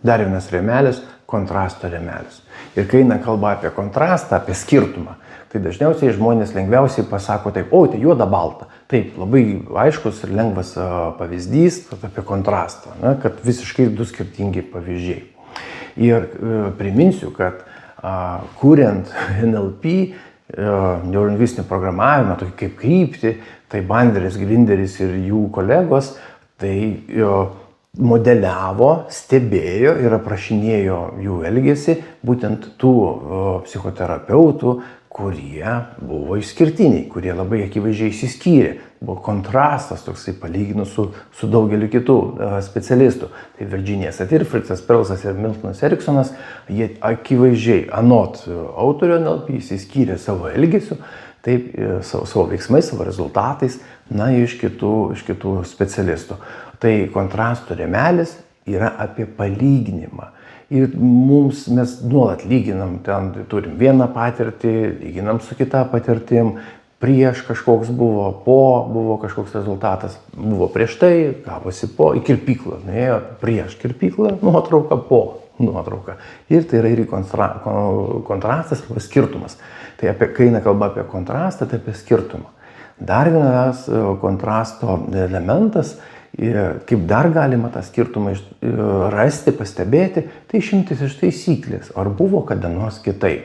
Dar vienas rėmelis – kontrasto rėmelis. Ir kai eina kalba apie kontrastą, apie skirtumą, tai dažniausiai žmonės lengviausiai pasako taip, o, tai juoda balta. Taip, labai aiškus ir lengvas pavyzdys apie kontrastą, kad visiškai du skirtingi pavyzdžiai. Ir priminsiu, kad kuriant NLP, neurolingvistinį programavimą, tokį kaip kryptį, tai Banderis, Grinderis ir jų kolegos, tai modeliavo, stebėjo ir aprašinėjo jų elgesį būtent tų psichoterapeutų, kurie buvo išskirtiniai, kurie labai akivaizdžiai išsiskyrė. Buvo kontrastas toksai palyginus su daugeliu kitų specialistų. Tai Virginija Satir, Fritzas Perlsas ir Miltonas Eriksonas, jie akivaizdžiai anot autorio NLP išsiskyrė savo elgesiu, taip, savo veiksmais, savo rezultatais, iš kitų specialistų. Tai kontrasto rėmelis yra apie palyginimą. Ir mes nuolat lyginam, ten turim vieną patirtį, lyginam su kita patirtim, prieš kažkoks buvo, po buvo kažkoks rezultatas, buvo prieš tai, gavosi po, į kirpyklą, nuėjo prieš kirpyklą, nuotrauka, po nuotrauka. Ir tai yra ir kontrastas arba skirtumas. Tai kai eina kalba apie kontrastą, tai apie skirtumą. Dar vienas kontrasto elementas, kaip dar galima tą skirtumą rasti, pastebėti, tai išimtis iš taisyklės. Ar buvo kada nors kitaip?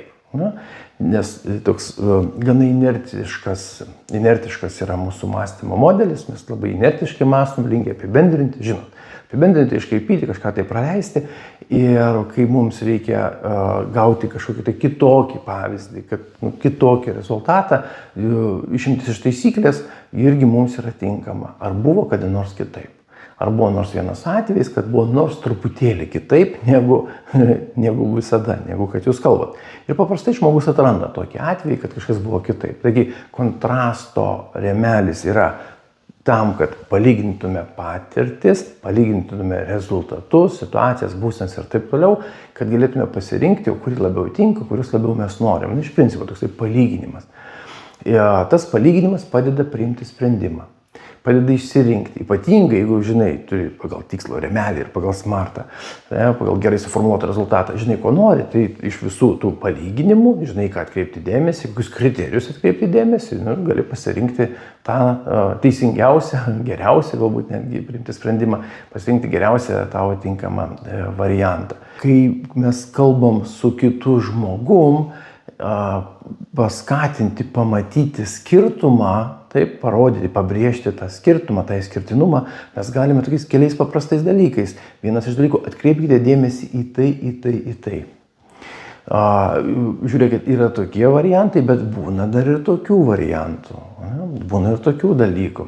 Nes toks gana inertiškas yra mūsų mąstymo modelis, mes labai inertiškai mąstom, linkę apibendrinti, žinot. Apibendrinti, iškaipyti, kažką tai praleisti. Ir kai mums reikia gauti kažkokį tai kitokį pavyzdį, kitokį rezultatą, išimtis iš taisyklės irgi mums yra tinkama. Ar buvo kada nors kitaip? Ar buvo nors vienas atvejis, kad buvo nors truputėlį kitaip, negu visada, negu kad jūs kalbat. Ir paprastai žmogus atranda tokį atvejį, kad kažkas buvo kitaip. Taigi kontrasto rėmelis yra tam, kad palygintume patirtis, palygintume rezultatus, situacijas, būsenas ir taip toliau, kad galėtume pasirinkti, kuri labiau tinka, kuris labiau mes norim. Iš principo toksai palyginimas. Tas palyginimas padeda priimti sprendimą. Padeda išsirinkti. Ypatingai, jeigu žinai, turi pagal tikslo rėmelį ir pagal smartą, pagal gerai suformuotą rezultatą, žinai, ko nori, tai iš visų tų palyginimų, žinai, ką atkreipti dėmesį, kokius kriterijus atkreipti dėmesį, gali pasirinkti tą teisingiausią, geriausią, galbūt netgi priimti sprendimą, pasirinkti geriausią tavo tinkamą variantą. Kai mes kalbam su kitu žmogum, paskatinti, pamatyti skirtumą, taip, parodyti, pabrėžti tą skirtumą, tą išskirtinumą, mes galime tokiais keliais paprastais dalykais. Vienas iš dalykų, atkreipkite dėmesį į tai. Žiūrėkit, yra tokie variantai, bet būna dar ir tokių variantų. Būna ir tokių dalykų.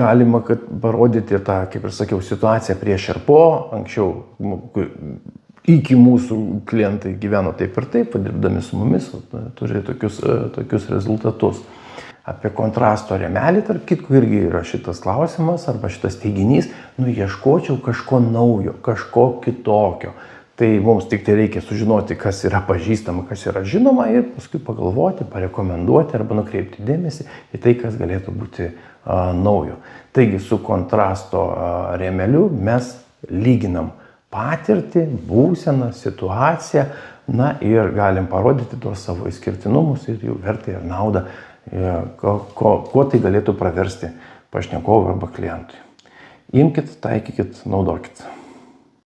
Galima parodyti tą, kaip ir sakiau, situaciją prieš ir po, anksčiau iki mūsų klientai gyveno taip ir taip, padirbdami su mumis, turi tokius rezultatus. Apie kontrasto rėmelį, tarp kitko, irgi yra šitas klausimas arba šitas teiginys, ieškočiau kažko naujo, kažko kitokio. Tai mums tik tai reikia sužinoti, kas yra pažįstama, kas yra žinoma ir paskui pagalvoti, parekomenduoti arba nukreipti dėmesį į tai, kas galėtų būti naujo. Taigi su kontrasto rėmeliu mes lyginam patirtį, būseną, situaciją, ir galim parodyti tuos savo išskirtinumus ir jų vertę ir naudą, kuo tai galėtų praversti pašnekovui arba klientui. Imkit, taikykit, naudokit.